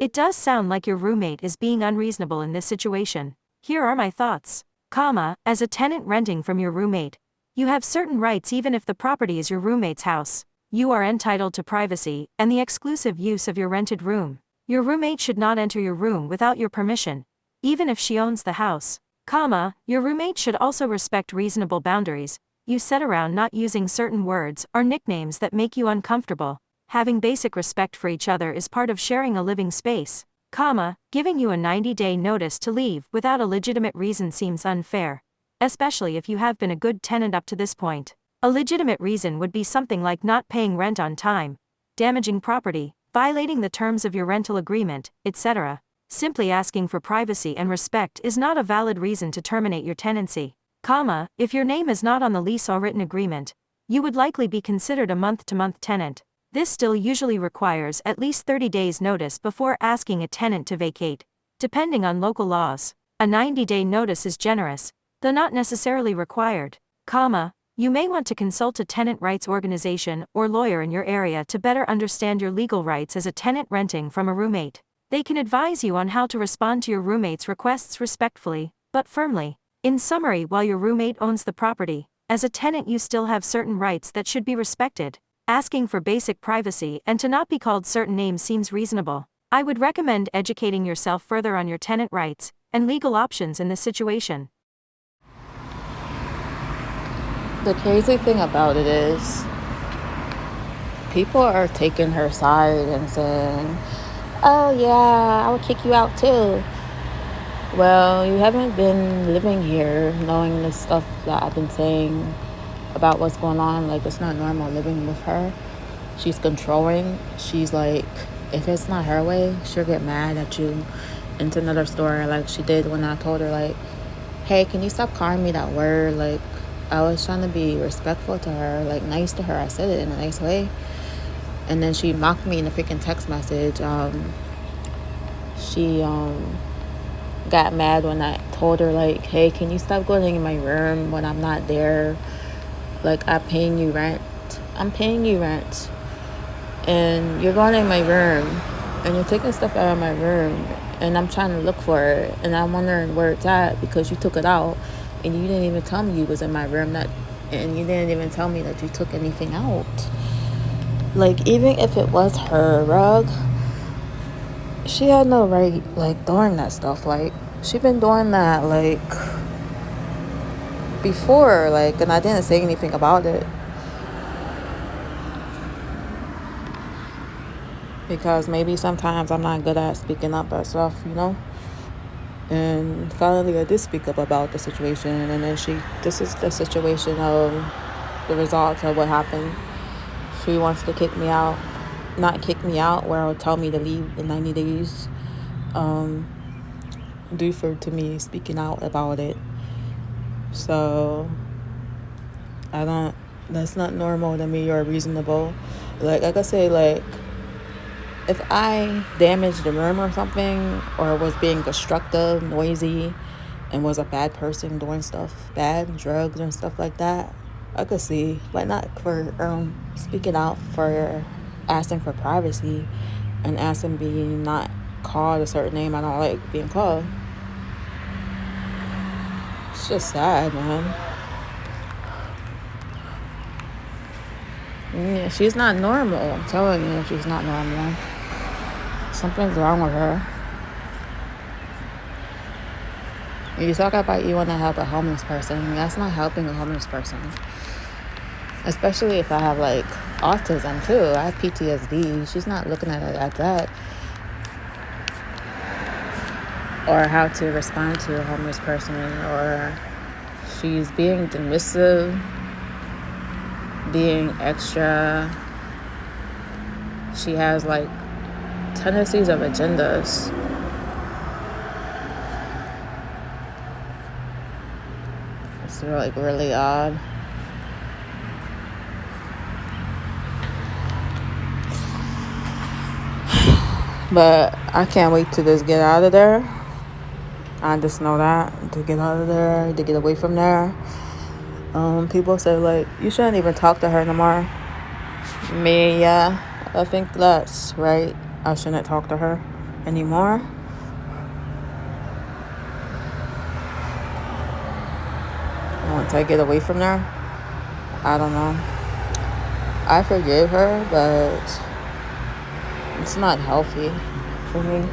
It does sound like your roommate is being unreasonable in this situation. Here are my thoughts. As a tenant renting from your roommate, you have certain rights even if the property is your roommate's house. You are entitled to privacy and the exclusive use of your rented room. Your roommate should not enter your room without your permission, even if she owns the house. Your roommate should also respect reasonable boundaries you set around not using certain words or nicknames that make you uncomfortable. Having basic respect for each other is part of sharing a living space. Giving you a 90-day notice to leave without a legitimate reason seems unfair, especially if you have been a good tenant up to this point. A legitimate reason would be something like not paying rent on time, damaging property, violating the terms of your rental agreement, etc. Simply asking for privacy and respect is not a valid reason to terminate your tenancy. If your name is not on the lease or written agreement, you would likely be considered a month-to-month tenant. This still usually requires at least 30 days notice before asking a tenant to vacate, depending on local laws. A 90-day notice is generous, though not necessarily required. You may want to consult a tenant rights organization or lawyer in your area to better understand your legal rights as a tenant renting from a roommate. They can advise you on how to respond to your roommate's requests respectfully, but firmly. In summary, while your roommate owns the property, as a tenant you still have certain rights that should be respected. Asking for basic privacy and to not be called certain names seems reasonable. I would recommend educating yourself further on your tenant rights and legal options in this situation. The crazy thing about it is, people are taking her side and saying, oh yeah, I would kick you out too. Well, you haven't been living here knowing the stuff that I've been saying about what's going on. Like, it's not normal living with her. She's controlling. She's like, if it's not her way, she'll get mad at you. Into another story, like she did when I told her, like, hey, can you stop calling me that word? Like, I was trying to be respectful to her, like nice to her. I said it in a nice way. And then she mocked me in a freaking text message. She got mad when I told her, like, hey, can you stop going in my room when I'm not there? Like, I'm paying you rent. And you're going in my room and you're taking stuff out of my room and I'm trying to look for it and I'm wondering where it's at because you took it out and you didn't even tell me you was in my room, and you didn't even tell me that you took anything out. Like, even if it was her rug, she had no right, like, doing that stuff. Like, she been doing that, like, before, like, and I didn't say anything about it. Because maybe sometimes I'm not good at speaking up at stuff, you know? And finally, I did speak up about the situation. And then this is the situation of the results of what happened. She wants to kick me out. Not kick me out, where it'll tell me to leave in 90 days. Due to me speaking out about it. So, that's not normal to me or reasonable. Like I say, like, if I damaged the room or something, or was being destructive, noisy, and was a bad person doing stuff bad, drugs and stuff like that, I could see. But not for speaking out for asking for privacy and asking being not called a certain name I don't like being called. It's just sad, man. Yeah, she's not normal. I'm telling you, she's not normal. Something's wrong with her. You talk about you want to help a homeless person. That's not helping a homeless person. Especially if I have, like, autism, too. I have PTSD. She's not looking at it at that. Or how to respond to a homeless person. Or she's being dismissive, being extra. She has, like, tendencies of agendas. It's, like, really odd. But I can't wait to just get out of there. I just know that, to get out of there, to get away from there. People say, like, you shouldn't even talk to her no more. Me, yeah, I think that's right. I shouldn't talk to her. anymore. Once I get away from there, I don't know. I forgive her, but it's not healthy for me.